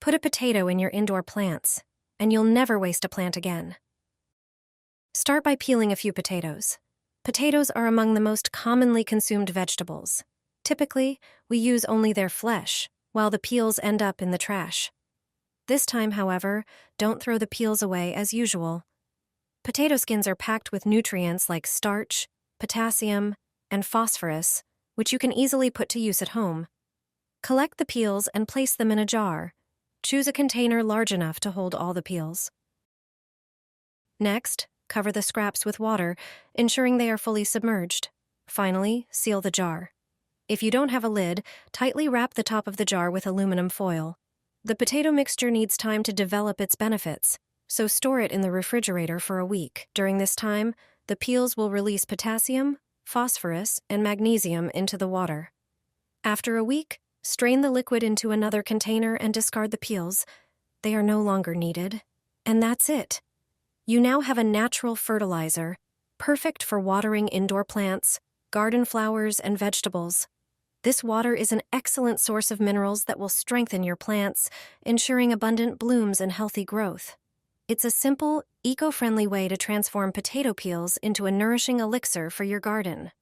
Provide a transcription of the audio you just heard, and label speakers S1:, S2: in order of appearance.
S1: Put a potato in your indoor plants, and you'll never waste a plant again. Start by peeling a few potatoes. Potatoes are among the most commonly consumed vegetables. Typically, we use only their flesh, while the peels end up in the trash. This time, however, don't throw the peels away as usual. Potato skins are packed with nutrients like starch, potassium, and phosphorus, which you can easily put to use at home. Collect the peels and place them in a jar. Choose a container large enough to hold all the peels. Next, cover the scraps with water, ensuring they are fully submerged. Finally, seal the jar. If you don't have a lid, tightly wrap the top of the jar with aluminum foil. The potato mixture needs time to develop its benefits, so store it in the refrigerator for a week. During this time, the peels will release potassium, phosphorus, and magnesium into the water. After a week, strain the liquid into another container and discard the peels. They are no longer needed. And that's it. You now have a natural fertilizer, perfect for watering indoor plants, garden flowers, and vegetables. This water is an excellent source of minerals that will strengthen your plants, ensuring abundant blooms and healthy growth. It's a simple, eco-friendly way to transform potato peels into a nourishing elixir for your garden.